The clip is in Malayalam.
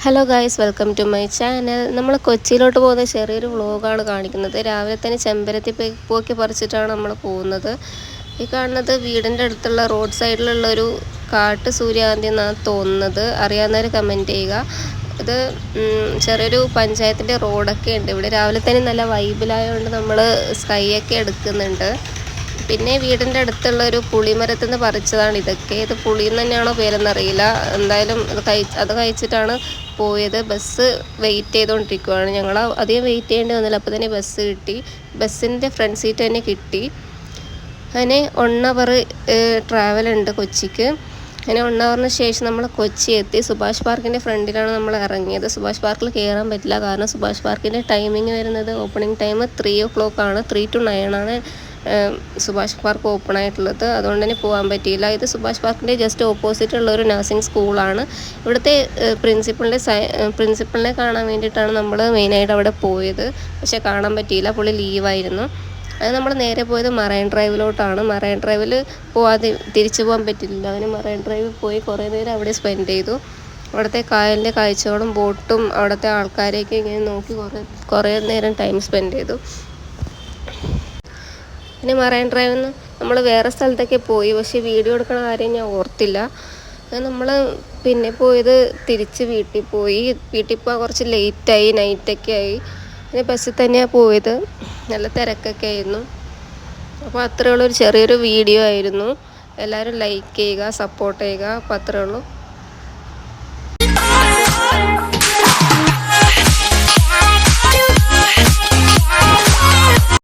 Hello guys, welcome to my channel. നമ്മൾ കൊച്ചിയിലോട്ട് പോകുന്ന ചെറിയൊരു വ്ളോഗാണ് കാണിക്കുന്നത്. രാവിലെ തന്നെ ചെമ്പരത്തി പൂക്കി പറിച്ചിട്ടാണ് നമ്മൾ പോകുന്നത്. ഈ കാണുന്നത് വീടിൻ്റെ അടുത്തുള്ള റോഡ് സൈഡിലുള്ള ഒരു കാട്ട് സൂര്യാന്തി എന്നാണ് തോന്നുന്നത്. അറിയാവുന്നവർ കമൻറ്റ് ചെയ്യുക. ഇത് ചെറിയൊരു പഞ്ചായത്തിൻ്റെ റോഡൊക്കെ ഉണ്ട് ഇവിടെ. രാവിലെ തന്നെ നല്ല വൈബിലായതുകൊണ്ട് നമ്മൾ സ്കൈയൊക്കെ എടുക്കുന്നുണ്ട്. പിന്നെ വീടിൻ്റെ അടുത്തുള്ള ഒരു പുളിമരത്തിൽ നിന്ന് പറിച്ചതാണ് ഇതൊക്കെ. ഇത് പുളിയെന്ന് തന്നെയാണോ പേരെന്നറിയില്ല. എന്തായാലും അത് കഴിച്ചിട്ടാണ് പോയത്. ബസ് വെയിറ്റ് ചെയ്തുകൊണ്ടിരിക്കുകയാണ്. ഞങ്ങൾ അധികം വെയിറ്റ് ചെയ്യേണ്ടി വന്നില്ല. അപ്പോൾ തന്നെ ബസ് കിട്ടി. ബസ്സിൻ്റെ ഫ്രണ്ട് സീറ്റ് തന്നെ കിട്ടി. അങ്ങനെ 1 അവർ ട്രാവലുണ്ട് കൊച്ചിക്ക്. അങ്ങനെ 1 അവറിന് ശേഷം നമ്മൾ കൊച്ചി എത്തി. സുഭാഷ് പാർക്കിൻ്റെ ഫ്രണ്ടിലാണ് നമ്മൾ ഇറങ്ങിയത്. സുഭാഷ് പാർക്കിൽ കയറാൻ പറ്റില്ല, കാരണം സുഭാഷ് പാർക്കിൻ്റെ ടൈമിങ് വരുന്നത് ഓപ്പണിംഗ് ടൈം 3 o'clock ആണ്. 3 to 9 ആണ് സുഭാഷ് പാർക്ക് ഓപ്പൺ ആയിട്ടുള്ളത്. അതുകൊണ്ട് തന്നെ പോകാൻ പറ്റിയില്ല. ഇത് സുഭാഷ് പാർക്കിൻ്റെ ജസ്റ്റ് ഓപ്പോസിറ്റ് ഉള്ള ഒരു നഴ്സിംഗ് സ്കൂളാണ്. ഇവിടുത്തെ പ്രിൻസിപ്പളിനെ കാണാൻ വേണ്ടിയിട്ടാണ് നമ്മൾ മെയിനായിട്ട് അവിടെ പോയത്. പക്ഷേ കാണാൻ പറ്റിയില്ല, പുള്ളി ലീവായിരുന്നു. അത് നമ്മൾ നേരെ പോയത് മറൈൻ ഡ്രൈവിലോട്ടാണ്. മറൈൻ ഡ്രൈവിൽ തിരിച്ചു പോകാൻ പറ്റില്ല. അങ്ങനെ മറൈൻ ഡ്രൈവിൽ പോയി കുറേ നേരം അവിടെ സ്പെൻഡ് ചെയ്തു. അവിടുത്തെ കായലിൻ്റെ കാഴ്ചകളും ബോട്ടും അവിടുത്തെ ആൾക്കാരെയൊക്കെ ഇങ്ങനെ നോക്കി കുറേ നേരം ടൈം സ്പെൻഡ് ചെയ്തു. പിന്നെ മറൈൻ ഡ്രൈവിൽ നിന്ന് നമ്മൾ വേറെ സ്ഥലത്തൊക്കെ പോയി, പക്ഷേ വീഡിയോ എടുക്കണ കാര്യം ഞാൻ ഓർത്തില്ല. നമ്മൾ പിന്നെ പോയത് തിരിച്ച് വീട്ടിൽ പോയി. വീട്ടിൽ പോകാൻ കുറച്ച് ലേറ്റായി, നൈറ്റൊക്കെ ആയി. പിന്നെ ബസ്സിൽ തന്നെയാണ് പോയത്. നല്ല തിരക്കൊക്കെ ആയിരുന്നു. അപ്പോൾ അത്രയുള്ളൊരു ചെറിയൊരു വീഡിയോ ആയിരുന്നു. എല്ലാവരും ലൈക്ക് ചെയ്യുക, സപ്പോർട്ട് ചെയ്യുക. അപ്പോൾ അത്രയേ ഉള്ളൂ.